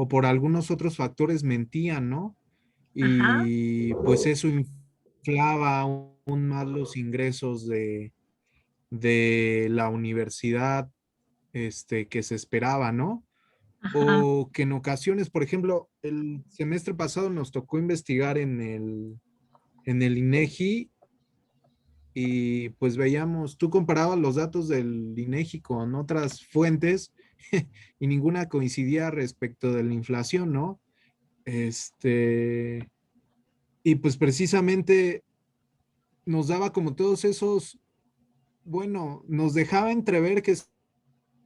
o por algunos otros factores mentían, ¿no? Ajá, Y pues eso inflaba aún más los ingresos de la universidad, que se esperaba, ¿no? ajá, O que en ocasiones, por ejemplo, el semestre pasado nos tocó investigar en el INEGI y pues veíamos, tú comparabas los datos del INEGI con otras fuentes y ninguna coincidía respecto de la inflación, ¿no? Este, y pues precisamente nos daba como todos esos, bueno, nos dejaba entrever que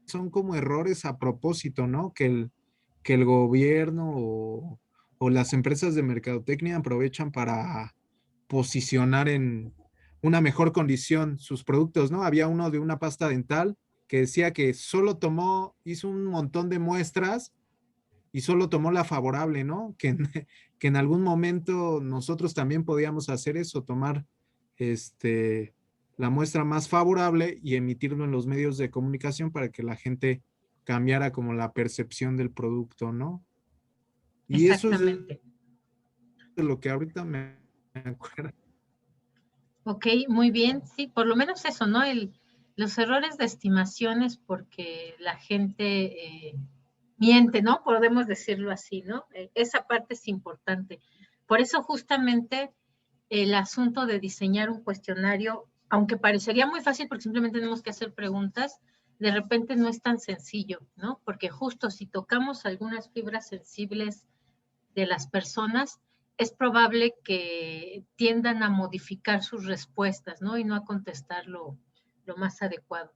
son como errores a propósito, ¿no? Que el gobierno o las empresas de mercadotecnia aprovechan para posicionar en una mejor condición sus productos, ¿no? Había uno de una pasta dental que decía que solo hizo un montón de muestras y solo tomó la favorable, ¿no? Que en algún momento nosotros también podíamos hacer eso, tomar este, la muestra más favorable y emitirlo en los medios de comunicación para que la gente cambiara como la percepción del producto, ¿no? Y eso es de exactamente. lo que ahorita me acuerdo. Ok, muy bien. Sí, por lo menos eso, ¿no? Los errores de estimaciones porque la gente miente, ¿no? Podemos decirlo así, ¿no? Esa parte es importante. Por eso justamente el asunto de diseñar un cuestionario, aunque parecería muy fácil porque simplemente tenemos que hacer preguntas, de repente no es tan sencillo, ¿no? Porque justo si tocamos algunas fibras sensibles de las personas, es probable que tiendan a modificar sus respuestas, ¿no? Y no a contestar lo más adecuado.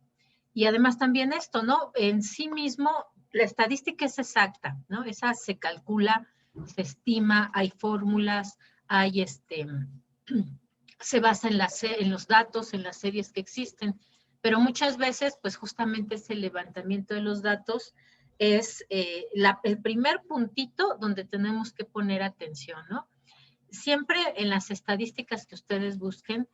Y además también esto, ¿no? En sí mismo, la estadística es exacta, ¿no? Esa se calcula, se estima, hay fórmulas, hay se basa en los datos, en las series que existen, pero muchas veces, pues justamente ese levantamiento de los datos es el primer puntito donde tenemos que poner atención, ¿no? Siempre en las estadísticas que ustedes busquen,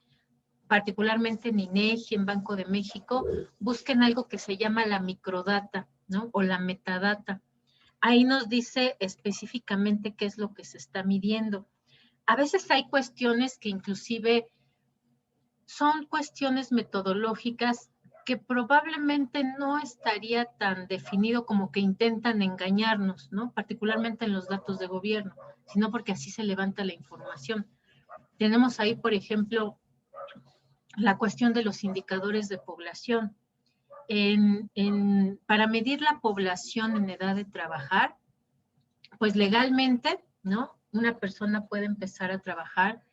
particularmente en INEGI, en Banco de México, busquen algo que se llama la microdata, ¿no? O la metadata. Ahí nos dice específicamente qué es lo que se está midiendo. A veces hay cuestiones que inclusive son cuestiones metodológicas que probablemente no estaría tan definido como que intentan engañarnos, ¿no? Particularmente en los datos de gobierno, sino porque así se levanta la información. Tenemos ahí, por ejemplo, la cuestión de los indicadores de población. Para medir la población en edad de trabajar, pues legalmente, ¿no? Una persona puede empezar a trabajar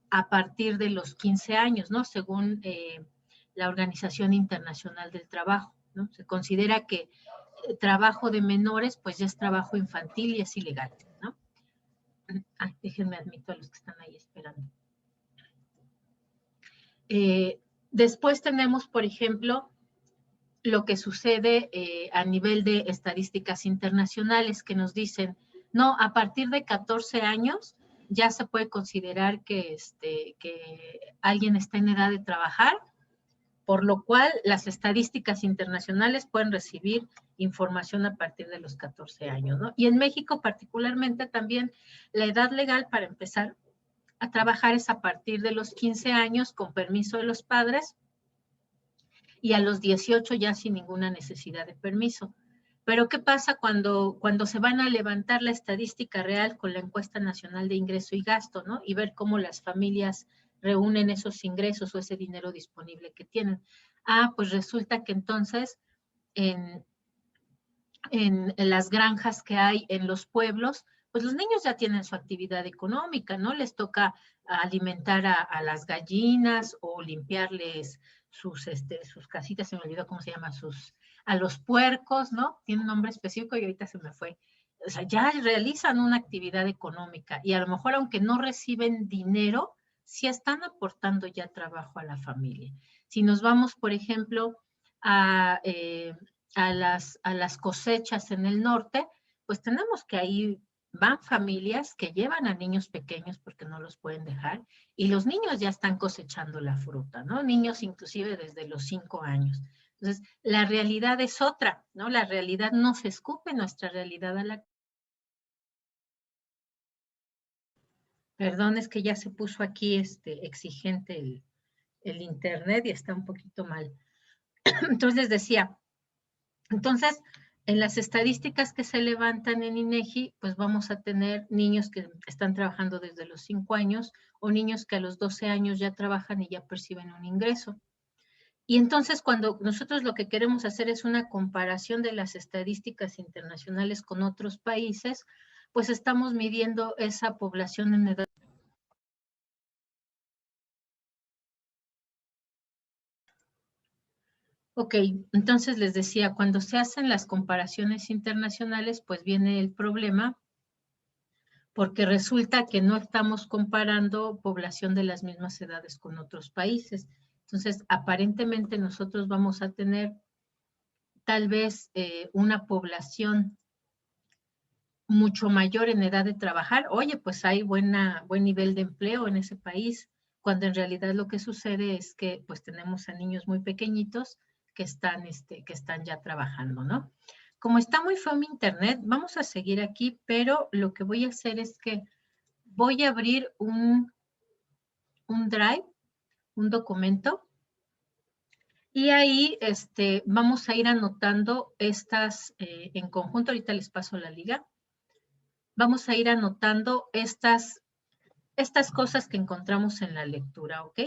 a partir de los 15 años, ¿no? Según la Organización Internacional del Trabajo, ¿no? Se considera que trabajo de menores, pues ya es trabajo infantil y es ilegal, ¿no? Ay, déjenme admito a los que están ahí esperando. Eh, Después tenemos, por ejemplo, lo que sucede a nivel de estadísticas internacionales que nos dicen, no, a partir de 14 años ya se puede considerar que alguien está en edad de trabajar, por lo cual las estadísticas internacionales pueden recibir información a partir de los 14 años, ¿no? Y en México particularmente también la edad legal para empezar a trabajar es a partir de los 15 años con permiso de los padres y a los 18 ya sin ninguna necesidad de permiso. Pero ¿qué pasa cuando se van a levantar la estadística real con la encuesta nacional de ingreso y gasto, ¿no? Y ver cómo las familias reúnen esos ingresos o ese dinero disponible que tienen. Ah, pues resulta que entonces en, en las granjas que hay en los pueblos, pues los niños ya tienen su actividad económica, ¿no? Les toca alimentar a las gallinas o limpiarles sus casitas, se me olvidó cómo se llama, a los puercos, ¿no? Tiene un nombre específico y ahorita se me fue. O sea, ya realizan una actividad económica y a lo mejor aunque no reciben dinero, sí están aportando ya trabajo a la familia. Si nos vamos, por ejemplo, a las cosechas en el norte, pues tenemos que ahí van familias que llevan a niños pequeños porque no los pueden dejar y los niños ya están cosechando la fruta, ¿no? Niños inclusive desde los 5 años. Entonces, la realidad es otra, ¿no? La realidad no se escupe nuestra realidad a la Perdón, es que ya se puso aquí exigente el internet y está un poquito mal. Entonces decía, entonces, en las estadísticas que se levantan en INEGI, pues vamos a tener niños que están trabajando desde los 5 años o niños que a los 12 años ya trabajan y ya perciben un ingreso. Y entonces cuando nosotros lo que queremos hacer es una comparación de las estadísticas internacionales con otros países, pues estamos midiendo esa población en edad. Ok, entonces les decía, cuando se hacen las comparaciones internacionales, pues viene el problema, porque resulta que no estamos comparando población de las mismas edades con otros países. Entonces, aparentemente nosotros vamos a tener tal vez una población mucho mayor en edad de trabajar. Oye, pues hay buen nivel de empleo en ese país, cuando en realidad lo que sucede es que pues tenemos a niños muy pequeñitos que están ya trabajando, ¿no? Como está muy feo mi internet, vamos a seguir aquí, pero lo que voy a hacer es que voy a abrir un drive, un documento, y ahí vamos a ir anotando estas en conjunto. Ahorita les paso la liga. Vamos a ir anotando estas cosas que encontramos en la lectura, ¿ok?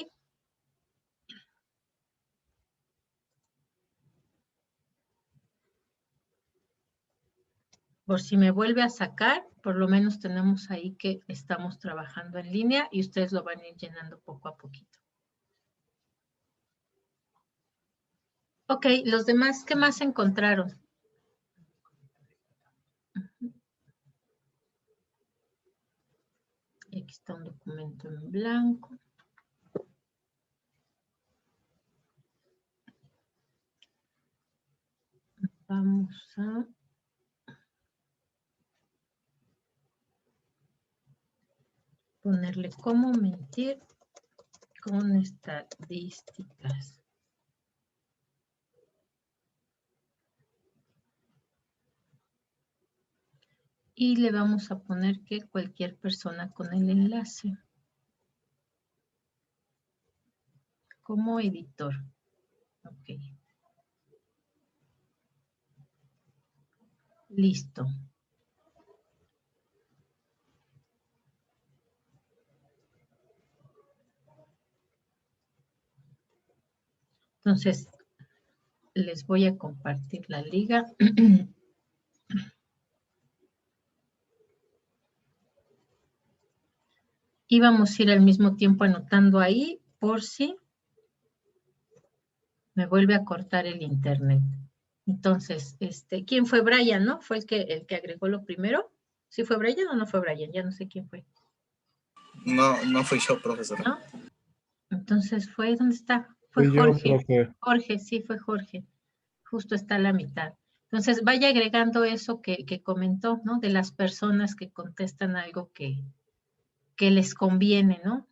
Por si me vuelve a sacar, por lo menos tenemos ahí que estamos trabajando en línea y ustedes lo van a ir llenando poco a poquito. Ok, los demás, ¿qué más encontraron? Aquí está un documento en blanco. Vamos a ponerle cómo mentir con estadísticas. Y le vamos a poner que cualquier persona con el enlace. Como editor. Ok. Listo. Entonces, les voy a compartir la liga. Y vamos a ir al mismo tiempo anotando ahí por si me vuelve a cortar el internet. Entonces, ¿quién fue? Brian, ¿no? ¿Fue el que agregó lo primero? ¿Sí fue Brian o no fue Brian? Ya no sé quién fue. No fui yo, profesor. ¿No? Entonces fue, ¿dónde está? Fue Fui yo, Jorge. profe. Jorge, sí, fue Jorge. Justo está a la mitad. Entonces, vaya agregando eso que comentó, ¿no? De las personas que contestan algo que les conviene, ¿no?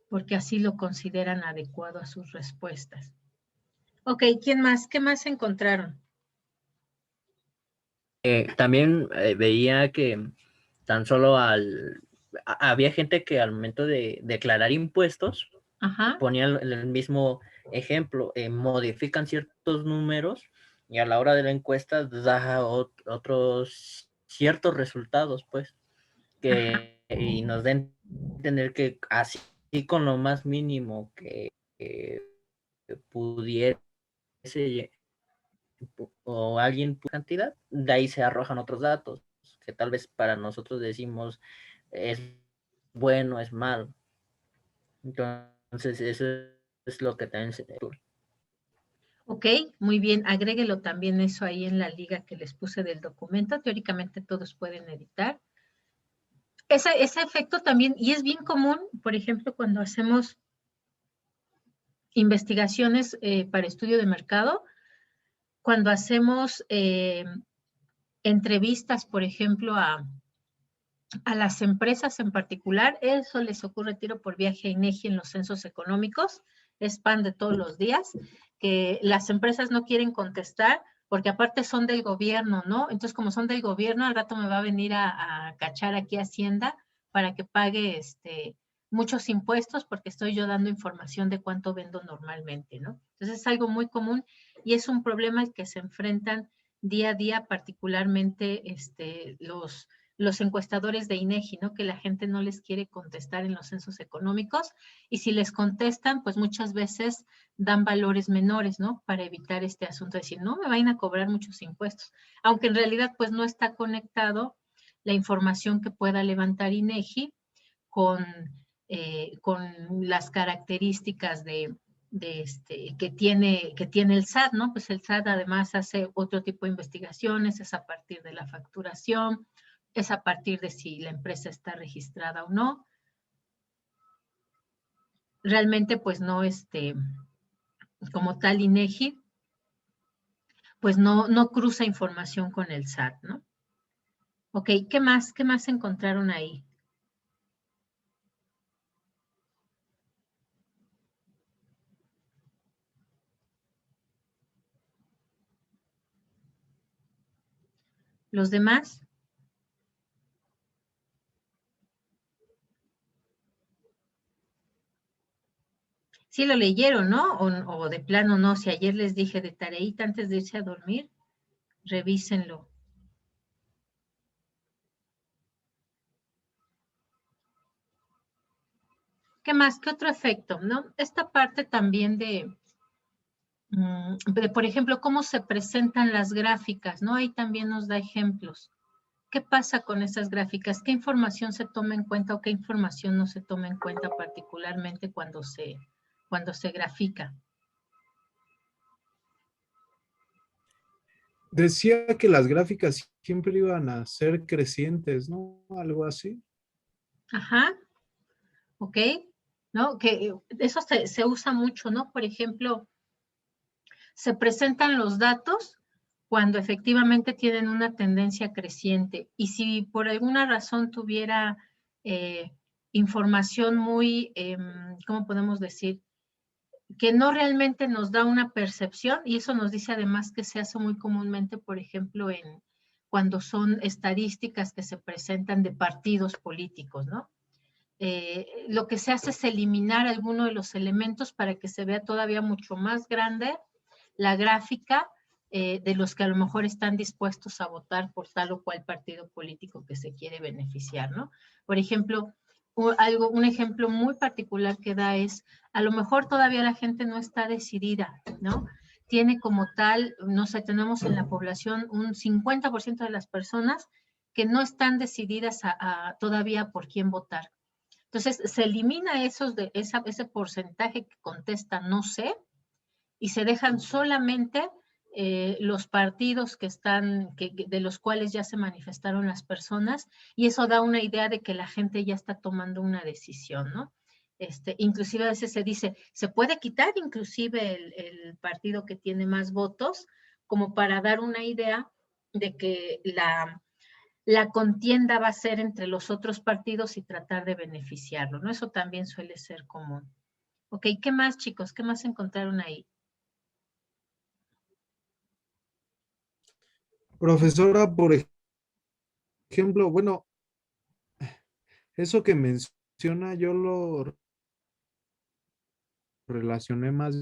Porque así lo consideran adecuado a sus respuestas. Ok, ¿quién más? ¿Qué más encontraron? También veía que tan solo había gente que al momento de declarar impuestos, Ajá. ponía el mismo ejemplo, modifican ciertos números y a la hora de la encuesta da otros ciertos resultados, pues, y nos den a entender que así con lo más mínimo que pudiese o alguien cantidad, de ahí se arrojan otros datos que tal vez para nosotros decimos es bueno, es malo. Entonces, eso es lo que también se... Ok, muy bien. Agréguelo también eso ahí en la liga que les puse del documento. Teóricamente todos pueden editar. Ese efecto también, y es bien común, por ejemplo, cuando hacemos investigaciones para estudio de mercado, cuando hacemos entrevistas, por ejemplo, a las empresas en particular, eso les ocurre tiro por viaje a INEGI en los censos económicos, es pan de todos los días, que las empresas no quieren contestar porque aparte son del gobierno, ¿no? Entonces, como son del gobierno, al rato me va a venir a cachar aquí Hacienda para que pague muchos impuestos porque estoy yo dando información de cuánto vendo normalmente, ¿no? Entonces es algo muy común y es un problema al que se enfrentan día a día, particularmente los encuestadores de INEGI, ¿no? Que la gente no les quiere contestar en los censos económicos y si les contestan, pues muchas veces dan valores menores, ¿no? Para evitar este asunto de decir, no me vayan a cobrar muchos impuestos, aunque en realidad pues no está conectado la información que pueda levantar INEGI con las características que tiene el SAT, ¿no? Pues el SAT además hace otro tipo de investigaciones, es a partir de la facturación, es a partir de si la empresa está registrada o no. Realmente, pues no, como tal INEGI, pues no cruza información con el SAT, ¿no? Ok, ¿qué más encontraron ahí? ¿Los demás? Sí lo leyeron, ¿no? O de plano no, si ayer les dije de tareita antes de irse a dormir, revísenlo. ¿Qué más? ¿Qué otro efecto? ¿No? Esta parte también por ejemplo, cómo se presentan las gráficas, ¿no? Ahí también nos da ejemplos. ¿Qué pasa con esas gráficas? ¿Qué información se toma en cuenta o qué información no se toma en cuenta particularmente cuando se grafica? Decía que las gráficas siempre iban a ser crecientes, ¿no? Algo así. Ajá, ok, ¿no? Que eso se usa mucho, ¿no? Por ejemplo, se presentan los datos cuando efectivamente tienen una tendencia creciente. Y si por alguna razón tuviera información muy, ¿cómo podemos decir? Que no realmente nos da una percepción, y eso nos dice además que se hace muy comúnmente, por ejemplo, cuando son estadísticas que se presentan de partidos políticos, ¿no? Lo que se hace es eliminar alguno de los elementos para que se vea todavía mucho más grande la gráfica de los que a lo mejor están dispuestos a votar por tal o cual partido político que se quiere beneficiar, ¿no? Por ejemplo, un ejemplo muy particular que da es, a lo mejor todavía la gente no está decidida, ¿no? Tiene como tal, no sé, tenemos en la población un 50% de las personas que no están decididas todavía por quién votar. Entonces, se elimina ese porcentaje que contesta no sé y se dejan solamente los partidos de los cuales ya se manifestaron las personas y eso da una idea de que la gente ya está tomando una decisión, ¿no? Inclusive a veces se dice, se puede quitar inclusive el partido que tiene más votos como para dar una idea de que la contienda va a ser entre los otros partidos y tratar de beneficiarlo, ¿no? Eso también suele ser común. Ok, ¿qué más, chicos? ¿Qué más encontraron ahí? Profesora, por ejemplo, bueno, eso que menciona yo lo relacioné más,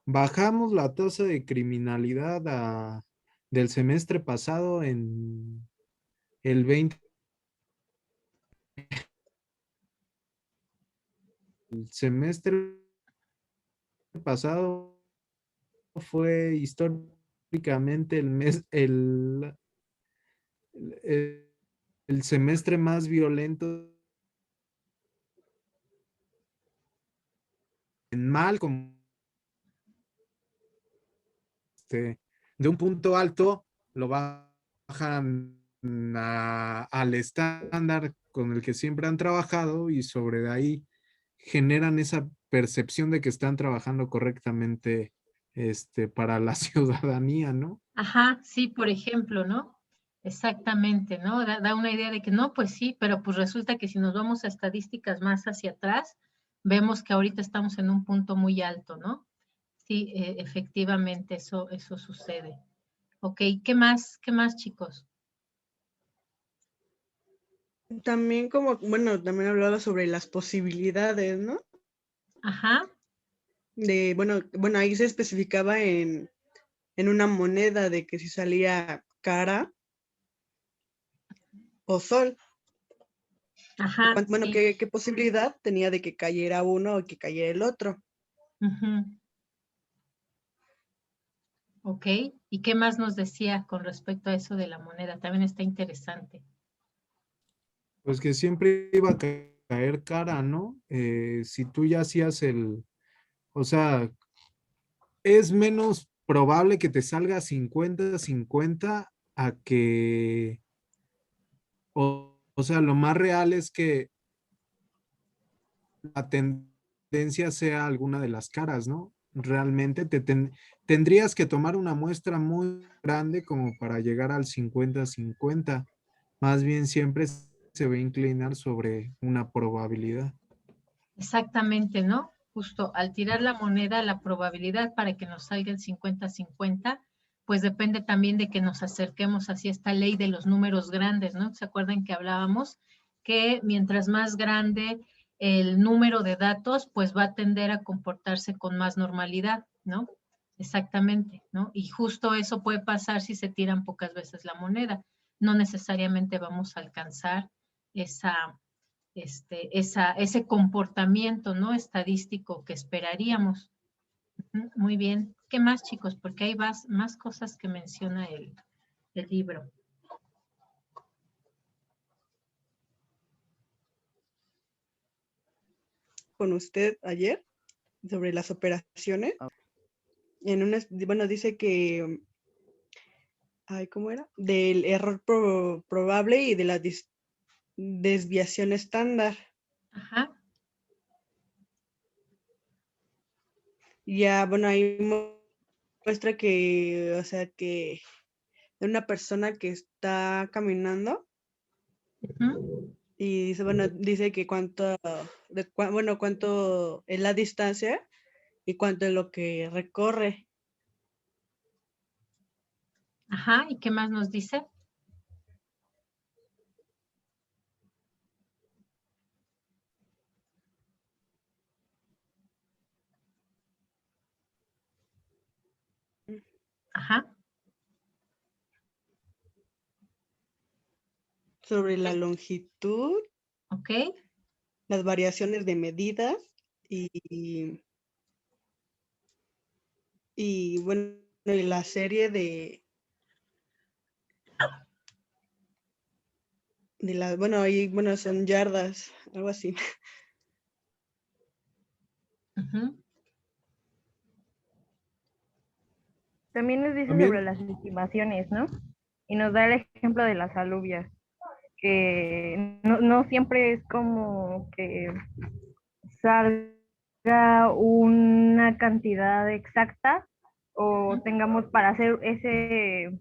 bajamos la tasa de criminalidad del semestre pasado en el 20, el semestre pasado fue históricamente el, el semestre más violento en mal, como de un punto alto, lo bajan al estándar con el que siempre han trabajado y sobre de ahí generan esa percepción de que están trabajando correctamente para la ciudadanía, ¿no? Ajá, sí, por ejemplo, ¿no? Exactamente, ¿no? Da una idea de que no, pues sí, pero pues resulta que si nos vamos a estadísticas más hacia atrás, vemos que ahorita estamos en un punto muy alto, ¿no? Sí, efectivamente, eso sucede. Ok, qué más, chicos? También como, bueno, también hablaba sobre las posibilidades, ¿no? Ajá, Bueno, ahí se especificaba en una moneda de que si salía cara o sol. ajá, Bueno, sí. ¿qué posibilidad tenía de que cayera uno o que cayera el otro? Ujú. Ok, ¿y qué más nos decía con respecto a eso de la moneda? También está interesante. Pues que siempre iba a caer cara, ¿no? Si tú ya hacías o sea, es menos probable que te salga 50-50 a que, o sea, lo más real es que la tendencia sea alguna de las caras, ¿no? Realmente tendrías que tomar una muestra muy grande como para llegar al 50-50. Más bien siempre se va a inclinar sobre una probabilidad. Exactamente, ¿no? Justo al tirar la moneda, la probabilidad para que nos salga el 50-50, pues depende también de que nos acerquemos hacia esta ley de los números grandes, ¿no? ¿Se acuerdan que hablábamos que mientras más grande el número de datos, pues va a tender a comportarse con más normalidad, ¿no? Exactamente, ¿no? Y justo eso puede pasar si se tiran pocas veces la moneda. No necesariamente vamos a alcanzar ese comportamiento, ¿no? Estadístico que esperaríamos. Muy bien. ¿Qué más, chicos? Porque hay más cosas que menciona el libro. Con usted ayer sobre las operaciones. Bueno, dice que, ay, ¿cómo era? Del error probable y de la desviación estándar. Ajá. Ya, bueno, ahí muestra que, o sea, que de una persona que está caminando y dice, bueno, dice que cuánto es la distancia y cuánto es lo que recorre. Ajá. ¿Y qué más nos dice? Ajá. Sobre la longitud, Ok. las variaciones de medidas y bueno, y la serie de bueno, ahí, bueno, son yardas, algo así. Ujú. También nos dice sobre También, las estimaciones, ¿no? Y nos da el ejemplo de las alubias, que no siempre es como que salga una cantidad exacta o tengamos para hacer ese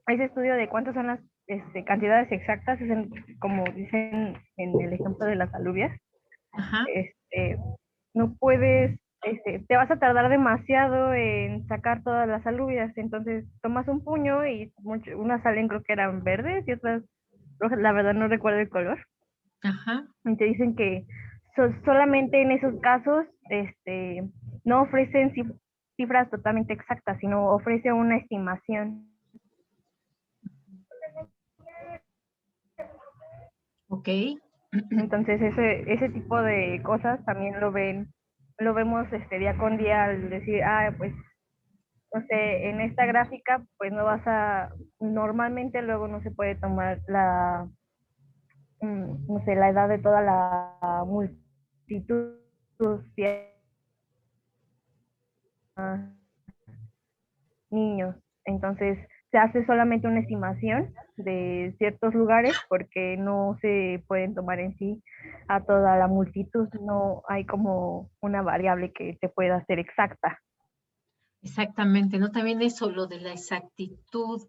estudio de cuántas son las cantidades exactas, como dicen en el ejemplo de las alubias, Ajá. no puedes, te vas a tardar demasiado en sacar todas las alubias, entonces tomas un puño y unas salen creo que eran verdes y otras rojas, la verdad no recuerdo el color, Ajá. y te dicen que solamente en esos casos no ofrecen cifras totalmente exactas, sino ofrece una estimación. Ok. Entonces ese tipo de cosas también lo vemos día con día al decir, pues, no sé, en esta gráfica, pues normalmente luego no se puede tomar no sé, la edad de toda la multitud, niños. Entonces, se hace solamente una estimación de ciertos lugares porque no se pueden tomar en sí a toda la multitud, no hay como una variable que te pueda ser exacta. Exactamente, ¿no? También eso, lo de la exactitud,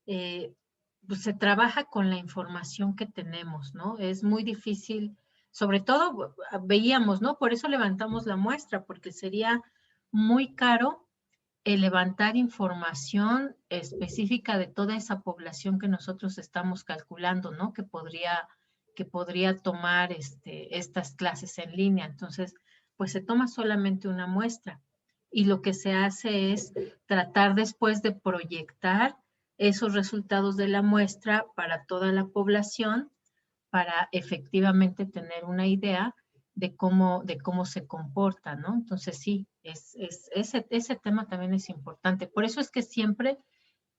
pues se trabaja con la información que tenemos, ¿no? Es muy difícil, sobre todo veíamos, ¿no? Por eso levantamos la muestra, porque sería muy caro levantar información específica de toda esa población que nosotros estamos calculando, ¿no? Que podría que podría tomar estas clases en línea. Entonces, pues se toma solamente una muestra y lo que se hace es tratar después de proyectar esos resultados de la muestra para toda la población para efectivamente tener una idea de cómo se comporta, ¿no? Entonces sí, ese tema también es importante. Por eso es que siempre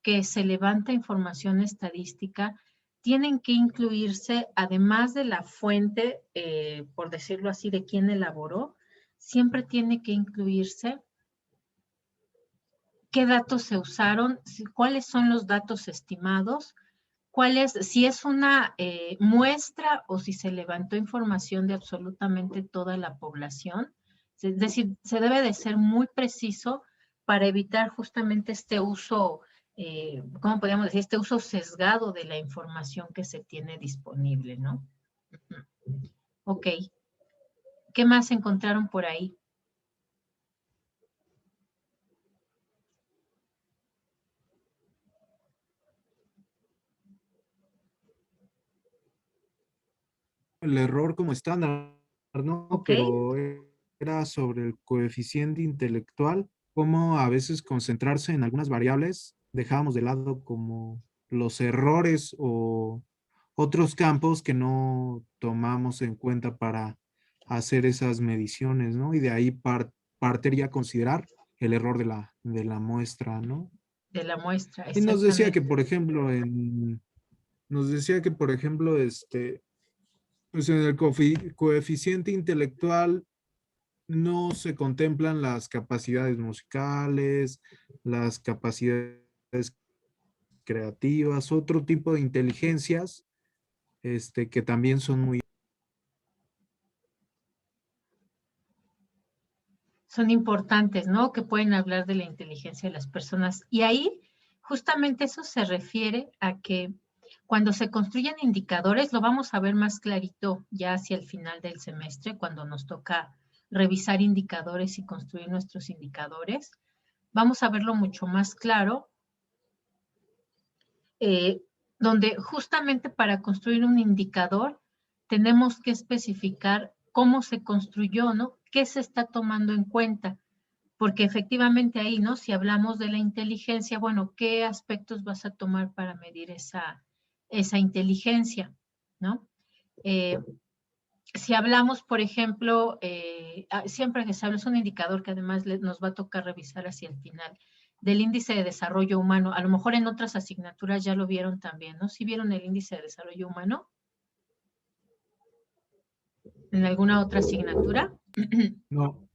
que se levanta información estadística, tienen que incluirse, además de la fuente, por decirlo así, de quién elaboró, siempre tiene que incluirse qué datos se usaron, cuáles son los datos estimados, si es una muestra o si se levantó información de absolutamente toda la población. Es decir, se debe de ser muy preciso para evitar justamente este uso, ¿cómo podríamos decir? Este uso sesgado de la información que se tiene disponible, ¿no? Ok. ¿Qué más encontraron por ahí? El error como estándar, ¿no? Ok. Pero era sobre el coeficiente intelectual, cómo a veces concentrarse en algunas variables, dejábamos de lado como los errores o otros campos que no tomamos en cuenta para hacer esas mediciones, ¿no? Y de ahí partiría a considerar el error de la muestra, ¿no? De la muestra, Y nos decía que, exactamente. por ejemplo, nos decía que, por ejemplo, pues en el coeficiente intelectual no se contemplan las capacidades musicales, las capacidades creativas, otro tipo de inteligencias, que también son muy... Son importantes, ¿no? Que pueden hablar de la inteligencia de las personas. Y ahí, justamente eso se refiere a que cuando se construyen indicadores, lo vamos a ver más clarito ya hacia el final del semestre, cuando nos toca revisar indicadores y construir nuestros indicadores. Vamos a verlo mucho más claro, donde justamente para construir un indicador tenemos que especificar cómo se construyó, ¿no? ¿Qué se está tomando en cuenta? Porque efectivamente ahí, ¿no? Si hablamos de la inteligencia, bueno, ¿qué aspectos vas a tomar para medir esa inteligencia, ¿no? Si hablamos, por ejemplo, siempre que se habla, es un indicador que además nos va a tocar revisar hacia el final, del índice de desarrollo humano. A lo mejor en otras asignaturas ya lo vieron también, ¿no? ¿Sí vieron el índice de desarrollo humano? ¿En alguna otra asignatura? No,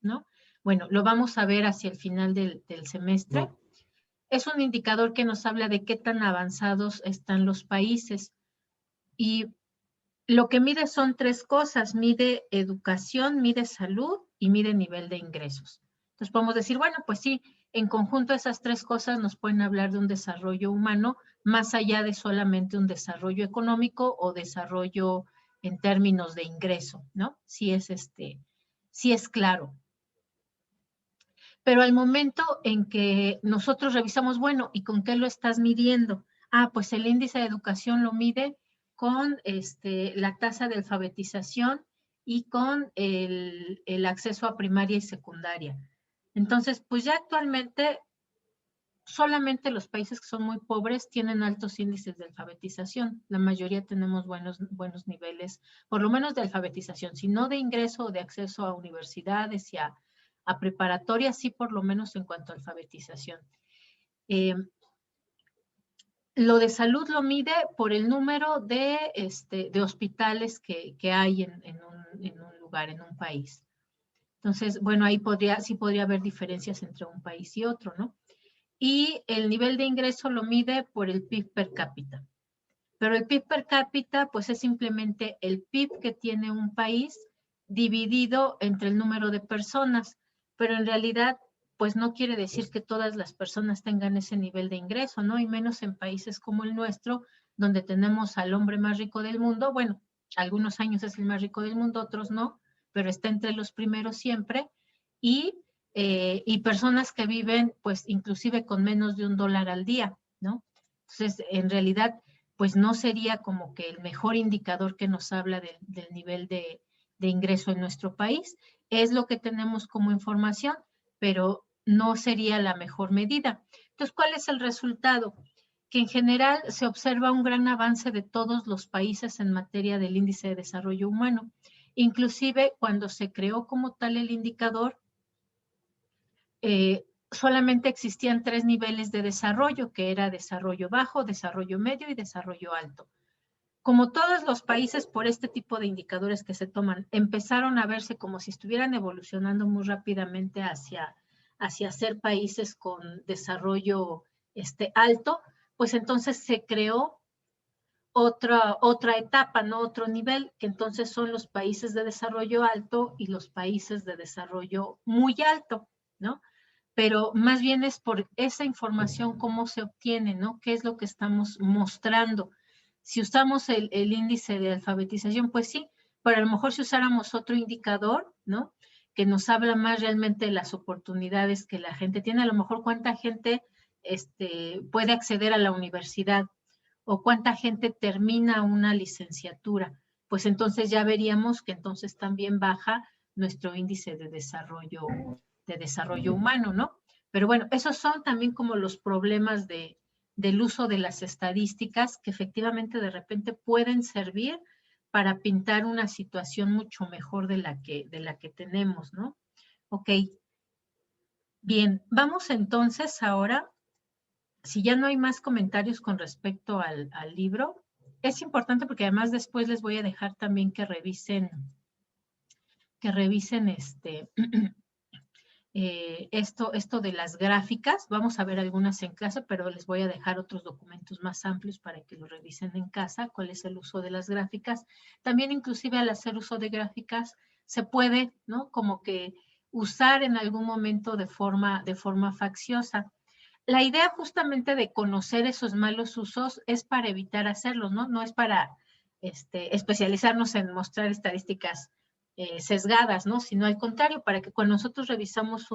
¿No? Bueno, lo vamos a ver hacia el final del semestre. no. Es un indicador que nos habla de qué tan avanzados están los países. Y lo que mide son tres cosas: mide educación, mide salud y mide nivel de ingresos. Entonces podemos decir, bueno, pues sí, en conjunto esas tres cosas nos pueden hablar de un desarrollo humano más allá de solamente un desarrollo económico o desarrollo en términos de ingreso, ¿no? Sí es claro. Pero al momento en que nosotros revisamos, bueno, ¿y con qué lo estás midiendo? Ah, pues el índice de educación lo mide con la tasa de alfabetización y con el acceso a primaria y secundaria. Entonces, pues ya actualmente solamente los países que son muy pobres tienen altos índices de alfabetización. La mayoría tenemos buenos niveles, por lo menos de alfabetización, si no de ingreso o de acceso a universidades y a preparatoria, sí por lo menos en cuanto a alfabetización. Lo de salud lo mide por el número de hospitales que hay en un lugar, en un país. Entonces, bueno, ahí sí podría haber diferencias entre un país y otro, ¿no? Y el nivel de ingreso lo mide por el PIB per cápita. Pero el PIB per cápita, pues es simplemente el PIB que tiene un país dividido entre el número de personas, pero en realidad, pues no quiere decir que todas las personas tengan ese nivel de ingreso, ¿no? Y menos en países como el nuestro, donde tenemos al hombre más rico del mundo. Bueno, algunos años es el más rico del mundo, otros no, pero está entre los primeros siempre. Y personas que viven, pues, inclusive con menos de $1 al día, ¿no? Entonces, en realidad, pues no sería como que el mejor indicador que nos habla del nivel de ingreso en nuestro país. Es lo que tenemos como información, pero no sería la mejor medida. Entonces, ¿cuál es el resultado? Que en general se observa un gran avance de todos los países en materia del índice de desarrollo humano. Inclusive cuando se creó como tal el indicador, solamente existían 3 niveles de desarrollo, que era desarrollo bajo, desarrollo medio y desarrollo alto. Como todos los países por este tipo de indicadores que se toman, empezaron a verse como si estuvieran evolucionando muy rápidamente hacia ser países con desarrollo alto, pues entonces se creó otra etapa, ¿no? Otro nivel, que entonces son los países de desarrollo alto y los países de desarrollo muy alto, ¿no? Pero más bien es por esa información cómo se obtiene, ¿no? ¿Qué es lo que estamos mostrando? Si usamos el índice de alfabetización, pues sí, pero a lo mejor si usáramos otro indicador, ¿no? Que nos habla más realmente de las oportunidades que la gente tiene, a lo mejor cuánta gente puede acceder a la universidad o cuánta gente termina una licenciatura, pues entonces ya veríamos que entonces también baja nuestro índice de desarrollo humano, ¿no? Pero bueno, esos son también como los problemas del uso de las estadísticas que efectivamente de repente pueden servir para pintar una situación mucho mejor de la que tenemos, ¿no? Ok. Bien, vamos entonces ahora, si ya no hay más comentarios con respecto al libro, es importante porque además después les voy a dejar también que revisen esto de las gráficas. Vamos a ver algunas en casa, pero les voy a dejar otros documentos más amplios para que lo revisen en casa, cuál es el uso de las gráficas. También inclusive al hacer uso de gráficas se puede, ¿no? Como que usar en algún momento de forma facciosa. La idea justamente de conocer esos malos usos es para evitar hacerlos, ¿no? No es para especializarnos en mostrar estadísticas sesgadas, ¿no? Sino al contrario, para que cuando nosotros revisamos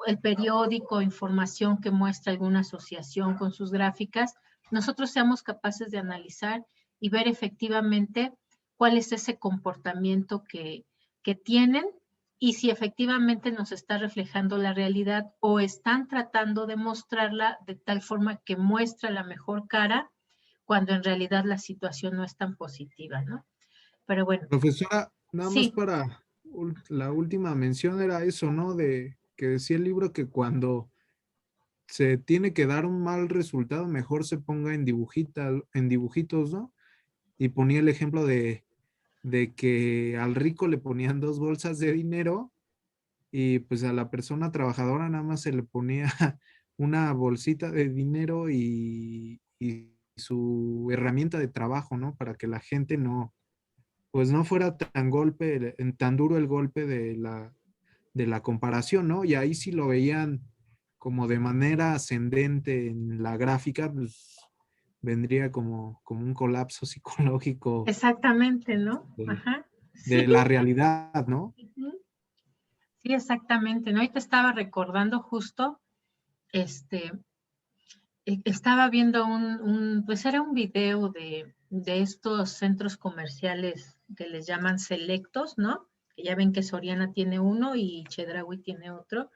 el periódico, información que muestra alguna asociación con sus gráficas, nosotros seamos capaces de analizar y ver efectivamente cuál es ese comportamiento que tienen y si efectivamente nos está reflejando la realidad o están tratando de mostrarla de tal forma que muestra la mejor cara cuando en realidad la situación no es tan positiva, ¿no? Pero bueno. Profesora, nada más Sí. para la última mención era eso, ¿no? De que decía el libro que cuando se tiene que dar un mal resultado, mejor se ponga en dibujitos, ¿no? Y ponía el ejemplo de que al rico le ponían 2 bolsas de dinero y pues a la persona trabajadora nada más se le ponía una bolsita de dinero y su herramienta de trabajo, ¿no? Para que la gente pues no fuera tan duro el golpe de la comparación, ¿no? Y ahí sí lo veían como de manera ascendente en la gráfica, pues vendría como un colapso psicológico. Exactamente, ¿no? Ajá. De Sí. la realidad, ¿no? Sí, exactamente, ¿no? Y te estaba recordando justo, estaba viendo pues era un video de estos centros comerciales que les llaman selectos, ¿no? Que ya ven que Soriana tiene uno y Chedraui tiene otro.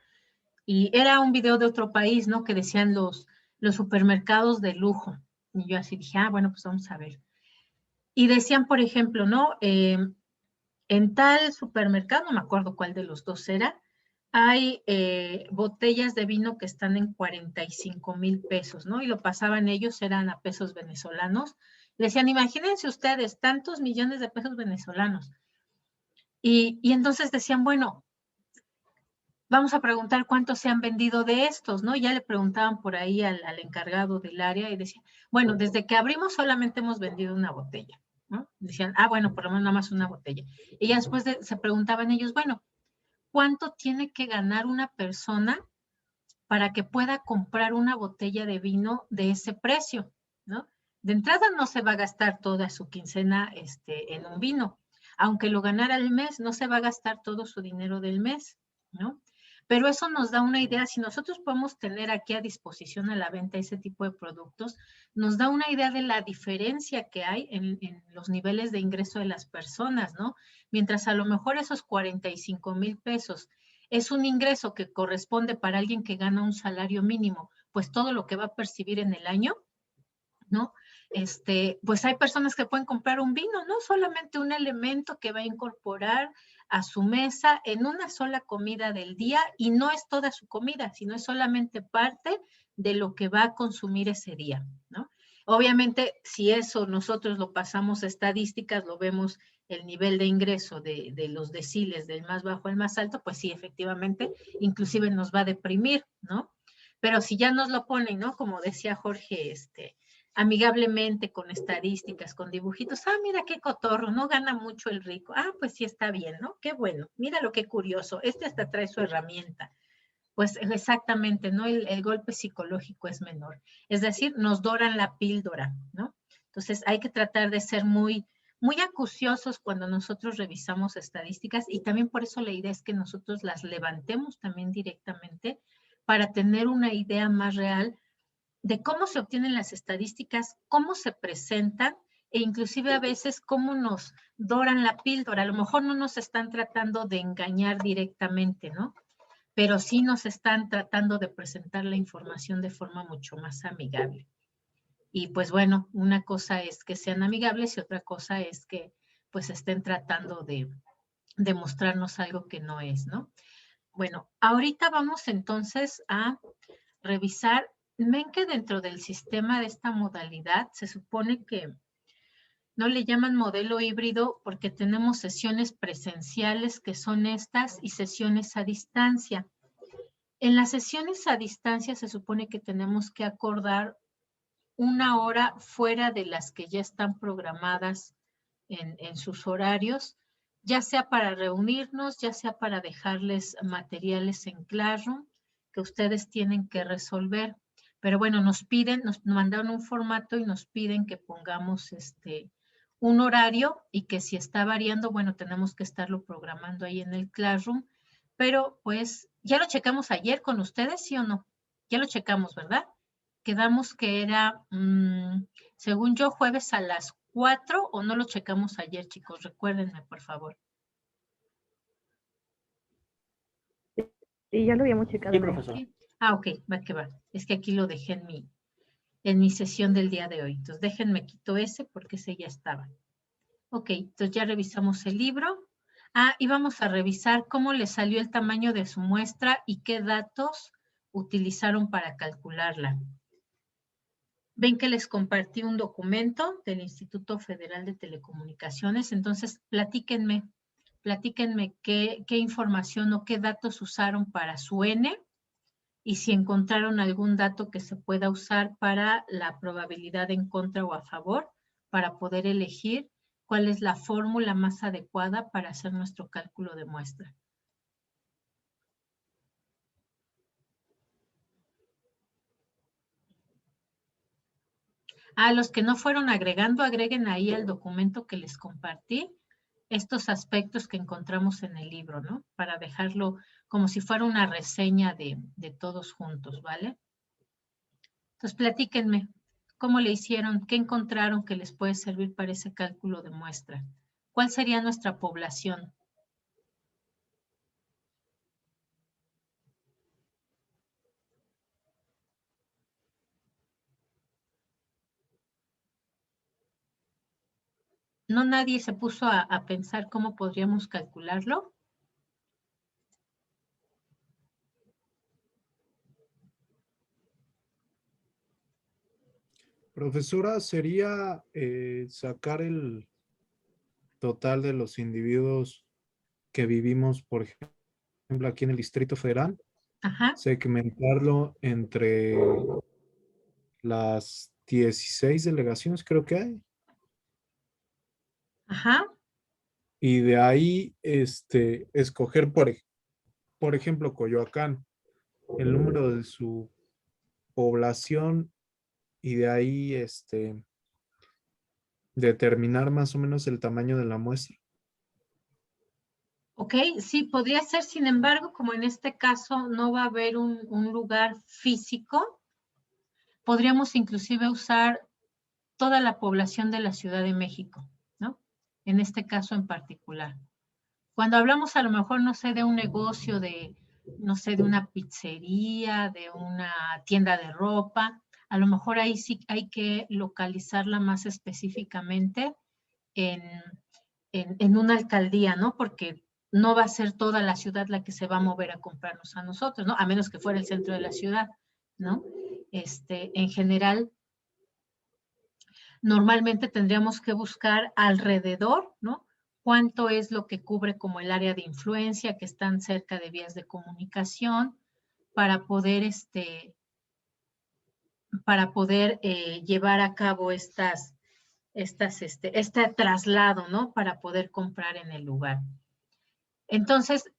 Y era un video de otro país, ¿no? Que decían los supermercados de lujo. Y yo así dije, bueno, pues vamos a ver. Y decían, por ejemplo, ¿no? En tal supermercado, no me acuerdo cuál de los dos era, hay botellas de vino que están en 45,000 pesos, ¿no? Y lo pasaban ellos, eran a pesos venezolanos. Decían, imagínense ustedes, tantos millones de pesos venezolanos. Y entonces decían, bueno, vamos a preguntar cuántos se han vendido de estos, ¿no? Ya le preguntaban por ahí al encargado del área y decían, bueno, desde que abrimos solamente hemos vendido una botella, ¿no? Decían, bueno, por lo menos nada más una botella. Y ya después se preguntaban ellos, bueno, ¿cuánto tiene que ganar una persona para que pueda comprar una botella de vino de ese precio, ¿no? De entrada no se va a gastar toda su quincena en un vino. Aunque lo ganara al mes, no se va a gastar todo su dinero del mes, ¿no? Pero eso nos da una idea. Si nosotros podemos tener aquí a disposición a la venta ese tipo de productos, nos da una idea de la diferencia que hay en los niveles de ingreso de las personas, ¿no? Mientras a lo mejor esos 45,000 pesos es un ingreso que corresponde para alguien que gana un salario mínimo, pues todo lo que va a percibir en el año, ¿no? Pues hay personas que pueden comprar un vino, ¿no? Solamente un elemento que va a incorporar a su mesa en una sola comida del día, y no es toda su comida, sino es solamente parte de lo que va a consumir ese día, ¿no? Obviamente, si eso nosotros lo pasamos a estadísticas, lo vemos el nivel de ingreso de los deciles del más bajo al más alto, pues sí, efectivamente, inclusive nos va a deprimir, ¿no? Pero si ya nos lo ponen, ¿no? Como decía Jorge, amigablemente, con estadísticas, con dibujitos, mira qué cotorro, no gana mucho el rico, pues sí está bien, ¿no? Qué bueno, mira lo que curioso, hasta trae su herramienta. Pues exactamente, ¿no? El golpe psicológico es menor. Es decir, nos doran la píldora, ¿no? Entonces hay que tratar de ser muy, muy acuciosos cuando nosotros revisamos estadísticas, y también por eso la idea es que nosotros las levantemos también directamente para tener una idea más real de cómo se obtienen las estadísticas, cómo se presentan, e inclusive a veces cómo nos doran la píldora. A lo mejor no nos están tratando de engañar directamente, ¿no? Pero sí nos están tratando de presentar la información de forma mucho más amigable. Y pues bueno, una cosa es que sean amigables y otra cosa es que pues estén tratando de mostrarnos algo que no es, ¿no? Bueno, ahorita vamos entonces a revisar. Ven que dentro del sistema de esta modalidad se supone que no le llaman modelo híbrido porque tenemos sesiones presenciales, que son estas, y sesiones a distancia. En las sesiones a distancia se supone que tenemos que acordar una hora fuera de las que ya están programadas en sus horarios, ya sea para reunirnos, ya sea para dejarles materiales en Classroom que ustedes tienen que resolver. Pero bueno, nos mandaron un formato y nos piden que pongamos un horario, y que si está variando, bueno, tenemos que estarlo programando ahí en el Classroom. Pero pues, ¿ya lo checamos ayer con ustedes, sí o no? Ya lo checamos, ¿verdad? Quedamos que era, según yo, jueves a las 4, o no lo checamos ayer, chicos. Recuérdenme, por favor. Sí, ya lo habíamos checado. Sí, profesor. ¿Sí? Ok, va que va. Es que aquí lo dejé en mi sesión del día de hoy. Entonces, déjenme quito ese porque ese ya estaba. Ok, entonces ya revisamos el libro. Y vamos a revisar cómo le salió el tamaño de su muestra y qué datos utilizaron para calcularla. Ven que les compartí un documento del Instituto Federal de Telecomunicaciones. Entonces, platíquenme qué información o qué datos usaron para su N, y si encontraron algún dato que se pueda usar para la probabilidad en contra o a favor, para poder elegir cuál es la fórmula más adecuada para hacer nuestro cálculo de muestra. Los que no fueron agregando, agreguen ahí al documento que les compartí estos aspectos que encontramos en el libro, ¿no? Para dejarlo como si fuera una reseña de todos juntos, ¿vale? Entonces, platíquenme, ¿cómo le hicieron? ¿Qué encontraron que les puede servir para ese cálculo de muestra? ¿Cuál sería nuestra población? ¿No nadie se puso a pensar cómo podríamos calcularlo? Profesora, sería sacar el total de los individuos que vivimos, por ejemplo, aquí en el Distrito Federal, Ajá, segmentarlo entre las 16 delegaciones, creo que hay, ajá, y de ahí escoger, por ejemplo, Coyoacán, el número de su población, y de ahí determinar más o menos el tamaño de la muestra. ok, sí, podría ser. Sin embargo, como en este caso no va a haber un lugar físico, podríamos inclusive usar toda la población de la Ciudad de México, ¿no? En este caso en particular. Cuando hablamos a lo mejor, no sé, de un negocio de, no sé, de una pizzería, de una tienda de ropa, a lo mejor ahí sí hay que localizarla más específicamente en una alcaldía, ¿no? Porque no va a ser toda la ciudad la que se va a mover a comprarnos a nosotros, ¿no? A menos que fuera el centro de la ciudad, ¿no? En general, normalmente tendríamos que buscar alrededor, ¿no? Cuánto es lo que cubre como el área de influencia que están cerca de vías de comunicación para poder, llevar a cabo este traslado, ¿no? Para poder comprar en el lugar. Entonces,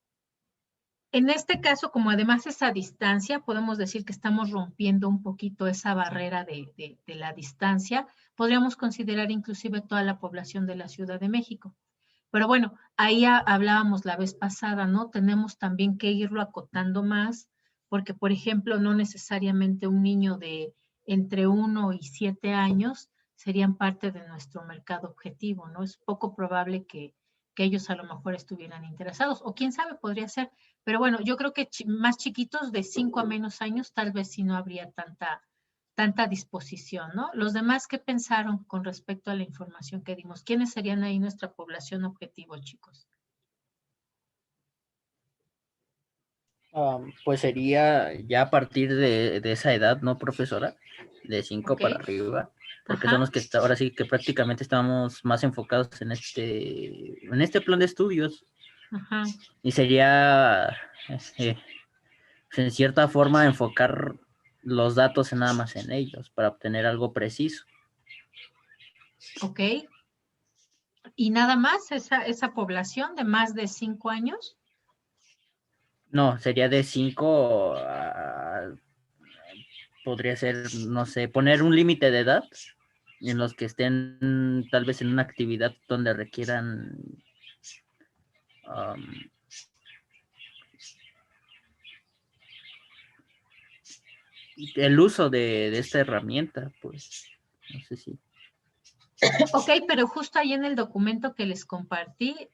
en este caso, como además es a distancia, podemos decir que estamos rompiendo un poquito esa barrera de la distancia. Podríamos considerar inclusive toda la población de la Ciudad de México. Pero bueno, ahí hablábamos la vez pasada, ¿no? Tenemos también que irlo acotando más, porque, por ejemplo, no necesariamente un niño de entre 1 y 7 años serían parte de nuestro mercado objetivo, ¿no? Es poco probable que ellos a lo mejor estuvieran interesados, o quién sabe, podría ser. Pero bueno, yo creo que más chiquitos, de 5 a menos años, tal vez sí no habría tanta disposición, ¿no? Los demás, ¿qué pensaron con respecto a la información que dimos? ¿Quiénes serían ahí nuestra población objetivo, chicos? Pues sería ya a partir de esa edad, ¿no, profesora? De 5 Ok. para arriba, porque Ajá. son los que ahora sí que prácticamente estamos más enfocados en este plan de estudios. Ajá. Y sería, en cierta forma, enfocar los datos nada más en ellos para obtener algo preciso. Ok. ¿Y nada más esa población de más de 5 años? No, sería de 5 podría ser, no sé, poner un límite de edad en los que estén tal vez en una actividad donde requieran el uso de esta herramienta, pues, no sé si. Ok, pero justo ahí en el documento que les compartí,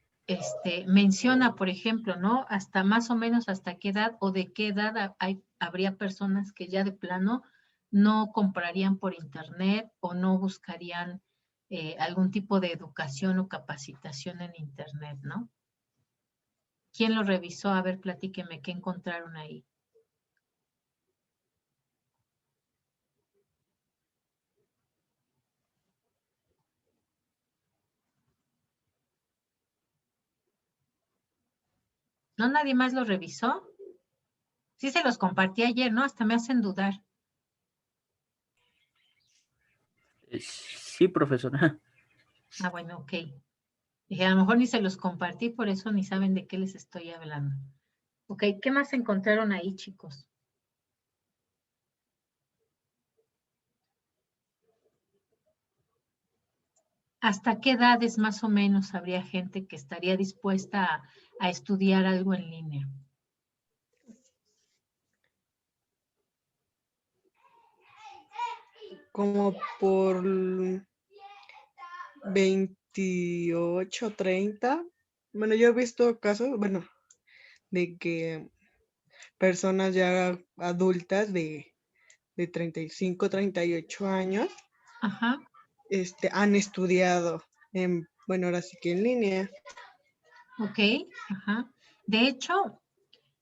menciona, por ejemplo, ¿no? Hasta más o menos hasta qué edad o de qué edad habría personas que ya de plano no comprarían por internet o no buscarían algún tipo de educación o capacitación en internet, ¿no? ¿Quién lo revisó? A ver, platíqueme, ¿qué encontraron ahí? ¿No nadie más lo revisó? Sí se los compartí ayer, ¿no? Hasta me hacen dudar. Sí, profesora. Ah, bueno, ok. Dije, a lo mejor ni se los compartí, por eso ni saben de qué les estoy hablando. Ok, ¿qué más encontraron ahí, chicos? ¿Hasta qué edades más o menos habría gente que estaría dispuesta a estudiar algo en línea? Como por 28, 30. Bueno, yo he visto casos, bueno, de que personas ya adultas de 35, 38 años, Ajá. han estudiado bueno, ahora sí que en línea. Ok, ajá. De hecho,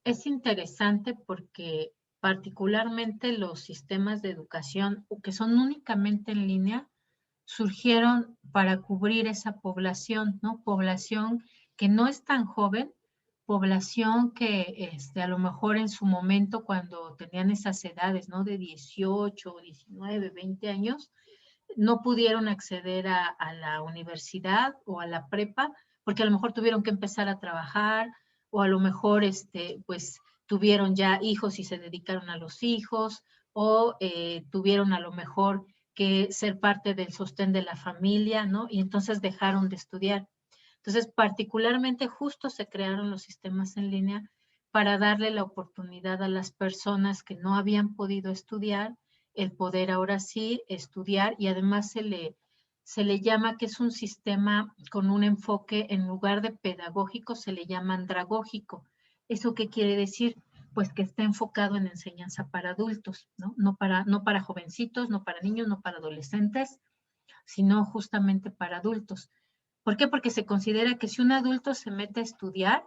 es interesante porque particularmente los sistemas de educación que son únicamente en línea surgieron para cubrir esa población, ¿no? Población que no es tan joven, población que a lo mejor en su momento cuando tenían esas edades, ¿no? De 18, 19, 20 años, no pudieron acceder a la universidad o a la prepa, porque a lo mejor tuvieron que empezar a trabajar, o a lo mejor pues tuvieron ya hijos y se dedicaron a los hijos, o tuvieron a lo mejor que ser parte del sostén de la familia, ¿no? Y entonces dejaron de estudiar. Entonces, particularmente justo se crearon los sistemas en línea para darle la oportunidad a las personas que no habían podido estudiar el poder ahora sí estudiar, y además se le llama que es un sistema con un enfoque, en lugar de pedagógico, se le llama andragógico. ¿Eso qué quiere decir? Pues que está enfocado en enseñanza para adultos, ¿no? No para jovencitos, no para niños, no para adolescentes, sino justamente para adultos. ¿Por qué? Porque se considera que si un adulto se mete a estudiar,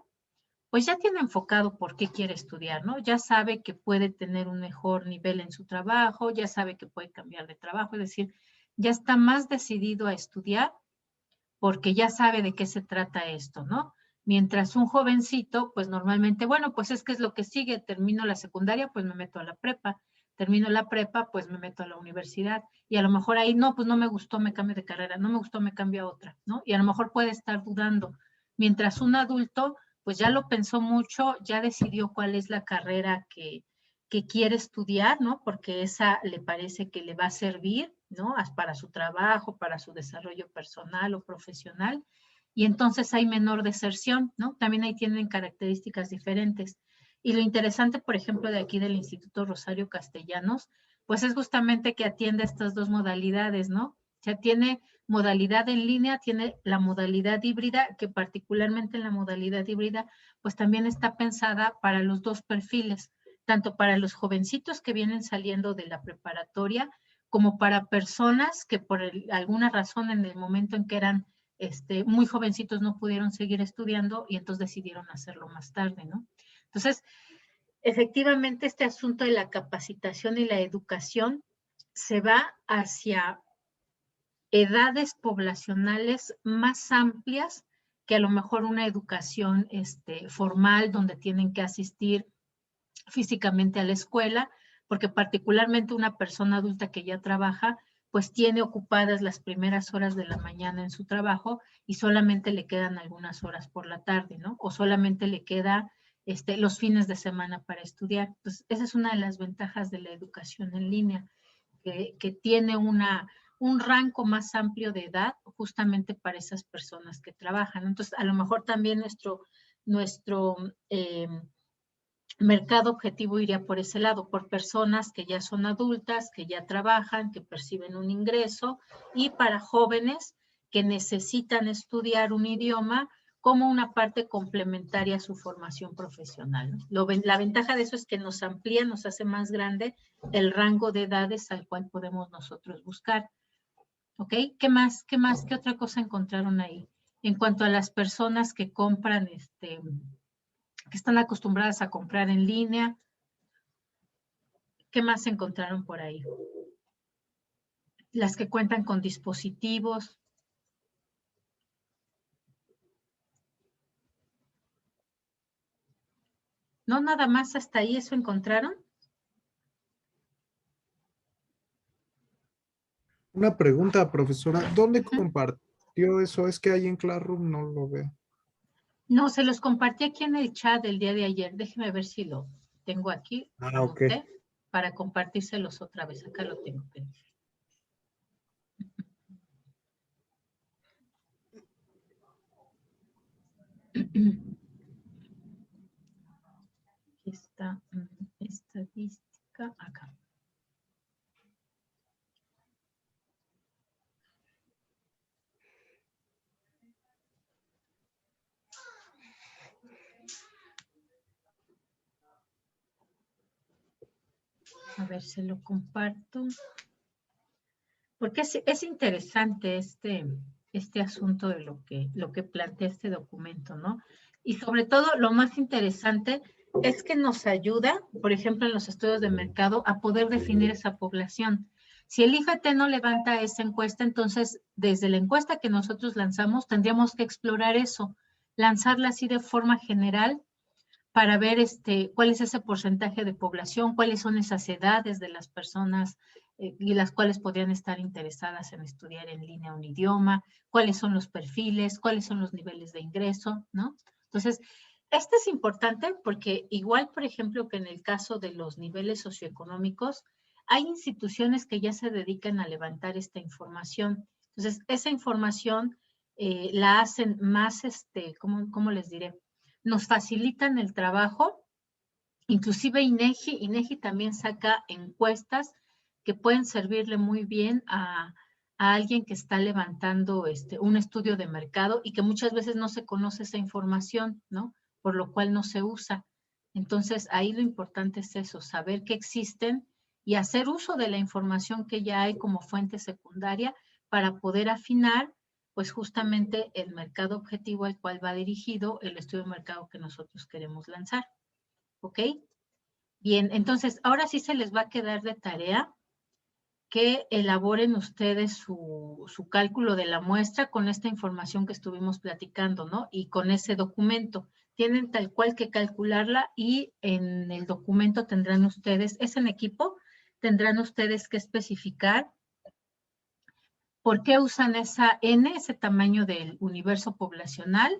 pues ya tiene enfocado por qué quiere estudiar, ¿no? Ya sabe que puede tener un mejor nivel en su trabajo, ya sabe que puede cambiar de trabajo, es decir, ya está más decidido a estudiar porque ya sabe de qué se trata esto, ¿no? Mientras un jovencito, pues normalmente, bueno, pues es que es lo que sigue, termino la secundaria, pues me meto a la prepa, termino la prepa, pues me meto a la universidad, y a lo mejor ahí, no, pues no me gustó, me cambio de carrera, no me gustó, me cambio a otra, ¿no? Y a lo mejor puede estar dudando, mientras un adulto, pues ya lo pensó mucho, ya decidió cuál es la carrera que quiere estudiar, ¿no? Porque esa le parece que le va a servir, ¿no? Para su trabajo, para su desarrollo personal o profesional, y entonces hay menor deserción, ¿no? También ahí tienen características diferentes. Y lo interesante, por ejemplo, de aquí del Instituto Rosario Castellanos, pues es justamente que atiende estas dos modalidades, ¿no? O sea, tiene modalidad en línea, tiene la modalidad híbrida, que particularmente en la modalidad híbrida, pues también está pensada para los dos perfiles, tanto para los jovencitos que vienen saliendo de la preparatoria, como para personas que por alguna razón en el momento en que eran muy jovencitos no pudieron seguir estudiando y entonces decidieron hacerlo más tarde, ¿no? Entonces, efectivamente, este asunto de la capacitación y la educación se va hacia edades poblacionales más amplias que a lo mejor una educación formal donde tienen que asistir físicamente a la escuela, porque particularmente una persona adulta que ya trabaja, pues tiene ocupadas las primeras horas de la mañana en su trabajo y solamente le quedan algunas horas por la tarde, ¿no? O solamente le queda los fines de semana para estudiar. Entonces, esa es una de las ventajas de la educación en línea, que tiene un rango más amplio de edad justamente para esas personas que trabajan. Entonces, a lo mejor también nuestro mercado objetivo iría por ese lado, por personas que ya son adultas, que ya trabajan, que perciben un ingreso, y para jóvenes que necesitan estudiar un idioma como una parte complementaria a su formación profesional, ¿no? La ventaja de eso es que nos amplía, nos hace más grande el rango de edades al cual podemos nosotros buscar. ¿Ok? ¿Qué más? ¿Qué otra cosa encontraron ahí? En cuanto a las personas que compran, que están acostumbradas a comprar en línea, ¿qué más encontraron por ahí? Las que cuentan con dispositivos. No, nada más hasta ahí, ¿eso encontraron? Una pregunta, profesora. ¿Dónde compartió eso? Es que ahí en Classroom no lo veo. No, se los compartí aquí en el chat el día de ayer. Déjeme ver si lo tengo aquí. Ah, ok. Para compartírselos otra vez. Acá lo tengo. Aquí está estadística acá. A ver, se lo comparto. Porque es interesante este asunto de lo que plantea este documento, ¿no? Y sobre todo, lo más interesante es que nos ayuda, por ejemplo, en los estudios de mercado, a poder definir esa población. Si el IFT no levanta esa encuesta, entonces, desde la encuesta que nosotros lanzamos, tendríamos que explorar eso, lanzarla así de forma general para ver cuál es ese porcentaje de población, cuáles son esas edades de las personas y las cuales podrían estar interesadas en estudiar en línea un idioma, cuáles son los perfiles, cuáles son los niveles de ingreso, ¿no? Entonces, esto es importante porque igual, por ejemplo, que en el caso de los niveles socioeconómicos, hay instituciones que ya se dedican a levantar esta información. Entonces, esa información la hacen más, ¿cómo les diré? Nos facilitan el trabajo, inclusive INEGI también saca encuestas que pueden servirle muy bien a alguien que está levantando un estudio de mercado y que muchas veces no se conoce esa información, ¿no? Por lo cual no se usa. Entonces, ahí lo importante es eso, saber que existen y hacer uso de la información que ya hay como fuente secundaria para poder afinar, pues justamente el mercado objetivo al cual va dirigido el estudio de mercado que nosotros queremos lanzar. ¿Ok? Bien, entonces, ahora sí se les va a quedar de tarea que elaboren ustedes su cálculo de la muestra con esta información que estuvimos platicando, ¿no? Y con ese documento. Tienen tal cual que calcularla y en el documento tendrán ustedes, es en equipo, tendrán ustedes que especificar por qué usan esa N, ese tamaño del universo poblacional,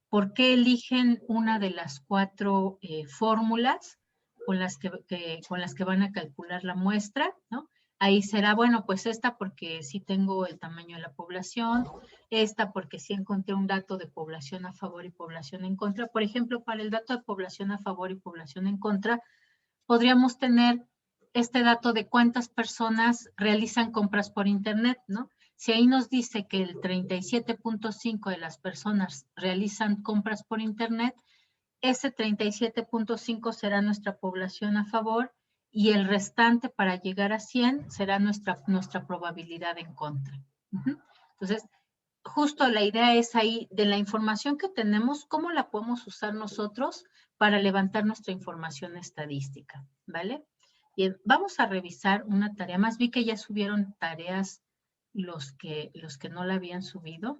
por qué eligen una de las 4 fórmulas con las que van a calcular la muestra, ¿no? Ahí será, bueno, pues esta porque sí tengo el tamaño de la población, esta porque sí encontré un dato de población a favor y población en contra. Por ejemplo, para el dato de población a favor y población en contra, podríamos tener este dato de cuántas personas realizan compras por internet, ¿no? Si ahí nos dice que el 37.5 de las personas realizan compras por internet, ese 37.5 será nuestra población a favor y el restante para llegar a 100 será nuestra probabilidad en contra. Entonces, justo la idea es ahí, de la información que tenemos, ¿cómo la podemos usar nosotros para levantar nuestra información estadística? ¿Vale? Bien, vamos a revisar una tarea más. Vi que ya subieron tareas los que no la habían subido.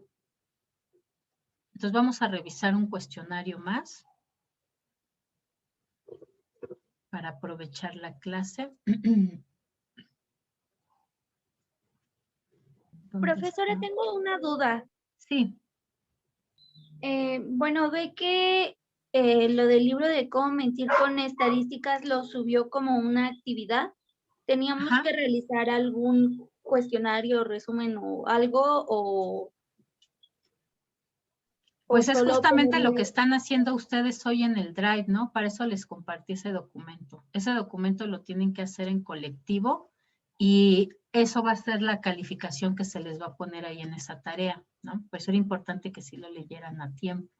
Entonces vamos a revisar un cuestionario más para aprovechar la clase. Profesora, tengo una duda. Sí. Bueno, ve que lo del libro de cómo mentir con estadísticas lo subió como una actividad. ¿Teníamos Ajá. que realizar algún cuestionario, resumen o algo? Pues es solo justamente lo que ponerle- están haciendo ustedes hoy en el Drive, ¿no? Para eso les compartí ese documento. Ese documento lo tienen que hacer en colectivo y eso va a ser la calificación que se les va a poner ahí en esa tarea, ¿no? Pues era importante que sí lo leyeran a tiempo.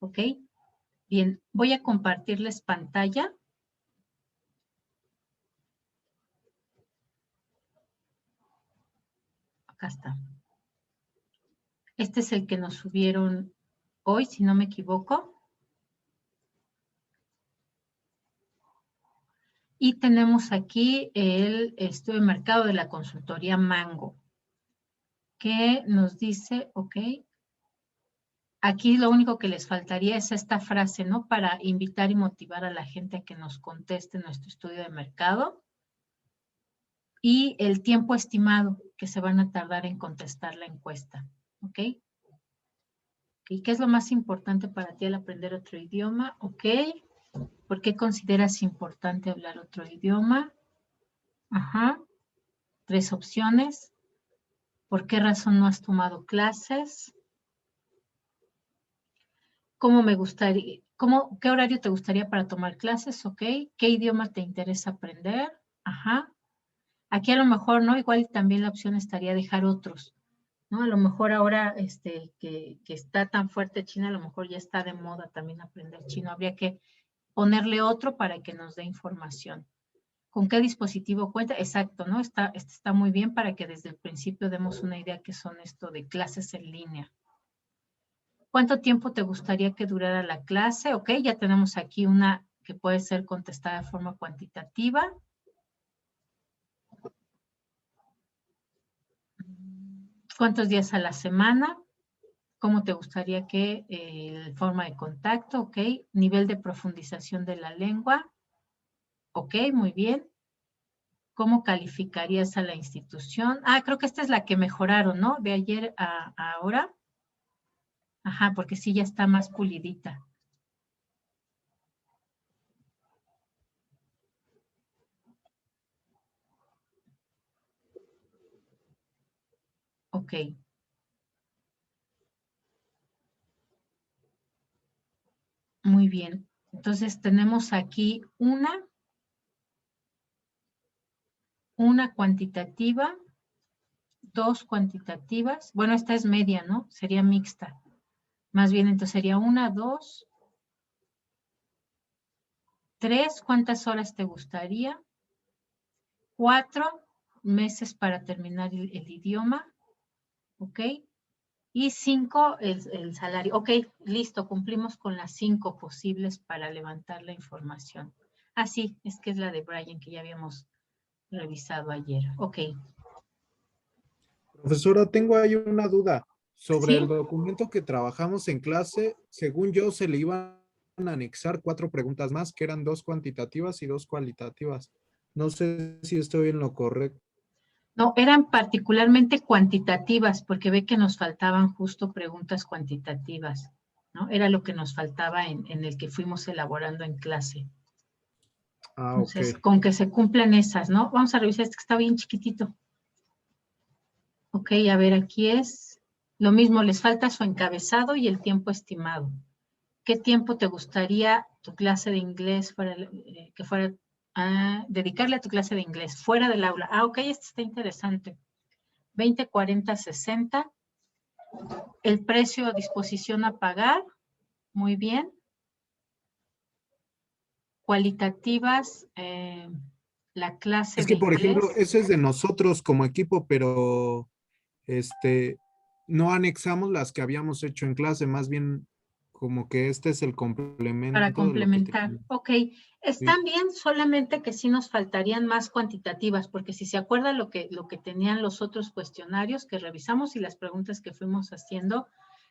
¿Ok? Bien, voy a compartirles pantalla. Acá está. Este es el que nos subieron hoy, si no me equivoco. Y tenemos aquí el estudio de mercado de la consultoría Mango, que nos dice, ok, aquí lo único que les faltaría es esta frase, ¿no? Para invitar y motivar a la gente a que nos conteste nuestro estudio de mercado. Y el tiempo estimado que se van a tardar en contestar la encuesta, ¿ok? ¿Y qué es lo más importante para ti al aprender otro idioma? Ok. ¿Por qué consideras importante hablar otro idioma? Ajá. 3 opciones. ¿Por qué razón no has tomado clases? ¿Cómo me gustaría, qué horario te gustaría para tomar clases? Ok. ¿Qué idioma te interesa aprender? Ajá. Aquí a lo mejor, ¿no? Igual también la opción estaría dejar otros, ¿no? A lo mejor ahora que está tan fuerte China, a lo mejor ya está de moda también aprender chino. Habría que ponerle otro para que nos dé información. ¿Con qué dispositivo cuenta? Exacto, ¿no? Está muy bien para que desde el principio demos una idea que son esto de clases en línea. ¿Cuánto tiempo te gustaría que durara la clase? Ok, ya tenemos aquí una que puede ser contestada de forma cuantitativa. ¿Cuántos días a la semana? ¿Cómo te gustaría que forma de contacto? Ok, nivel de profundización de la lengua. Ok, muy bien. ¿Cómo calificarías a la institución? Ah, creo que esta es la que mejoraron, ¿no? De ayer a ahora. Ajá, porque sí ya está más pulidita. Ok. Muy bien. Entonces tenemos aquí una. una cuantitativa, 2 cuantitativas. Bueno, esta es media, ¿no? Sería mixta. Más bien, entonces sería 1, 2, 3. ¿Cuántas horas te gustaría? 4 meses para terminar el idioma. ¿Ok? Y 5 el salario. Ok, listo, cumplimos con las 5 posibles para levantar la información. Ah, sí, es que es la de Brian que ya habíamos revisado ayer. Ok. Profesora, tengo ahí una duda sobre ¿Sí? el documento que trabajamos en clase. Según yo, se le iban a anexar 4 preguntas más, que eran 2 cuantitativas y 2 cualitativas. No sé si estoy en lo correcto. No, eran particularmente cuantitativas, porque ve que nos faltaban justo preguntas cuantitativas, ¿no? Era lo que nos faltaba en el que fuimos elaborando en clase. Ah, ok. Entonces, con que se cumplan esas, ¿no? Vamos a revisar este que está bien chiquitito. Ok, a ver, aquí es lo mismo, les falta su encabezado y el tiempo estimado. ¿Qué tiempo te gustaría tu clase de inglés que fuera dedicarle a tu clase de inglés fuera del aula? Ah, ok, este está interesante. 20, 40, 60. El precio a disposición a pagar, muy bien. Cualitativas, la clase Es de que, por ejemplo, inglés. eso es de nosotros como equipo, pero no anexamos las que habíamos hecho en clase, más bien como que este es el Para complemento de lo que complementar. teníamos. Ok, Sí. están bien, solamente que sí nos faltarían más cuantitativas, porque si se acuerda lo que tenían los otros cuestionarios que revisamos y las preguntas que fuimos haciendo,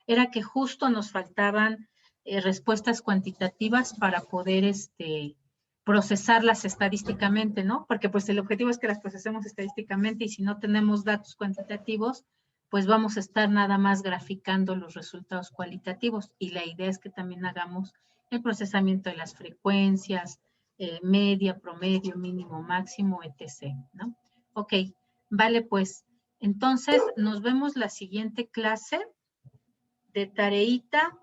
era que justo nos faltaban respuestas cuantitativas para poder procesarlas estadísticamente, ¿no? Porque pues el objetivo es que las procesemos estadísticamente y si no tenemos datos cuantitativos, pues vamos a estar nada más graficando los resultados cualitativos y la idea es que también hagamos el procesamiento de las frecuencias, media, promedio, mínimo, máximo, etc., ¿no? Ok, vale, pues, entonces nos vemos la siguiente clase de tareita.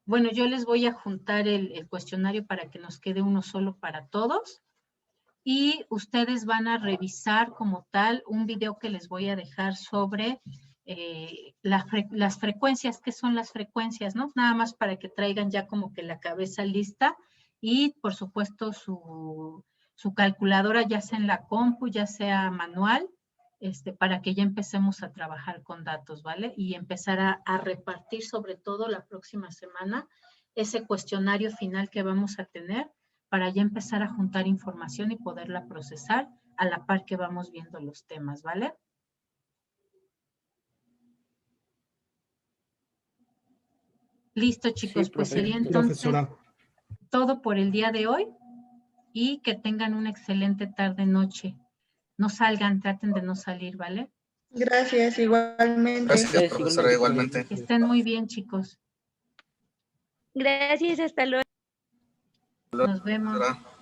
Bueno, yo les voy a juntar el cuestionario para que nos quede uno solo para todos y ustedes van a revisar como tal un video que les voy a dejar sobre las frecuencias. ¿Qué son las frecuencias, no? Nada más para que traigan ya como que la cabeza lista y por supuesto su calculadora ya sea en la compu, ya sea manual, para que ya empecemos a trabajar con datos, ¿vale? Y empezar a repartir sobre todo la próxima semana ese cuestionario final que vamos a tener para ya empezar a juntar información y poderla procesar a la par que vamos viendo los temas, ¿vale? Listo, chicos, Sí, pues profe. sería Sí, entonces profesora. todo por el día de hoy y que tengan una excelente tarde-noche. No salgan, traten de no salir, ¿vale? Gracias, igualmente. Gracias, Ustedes profesora, igualmente, igualmente. Que estén muy bien, chicos. Gracias, hasta luego. Nos vemos. Profesora.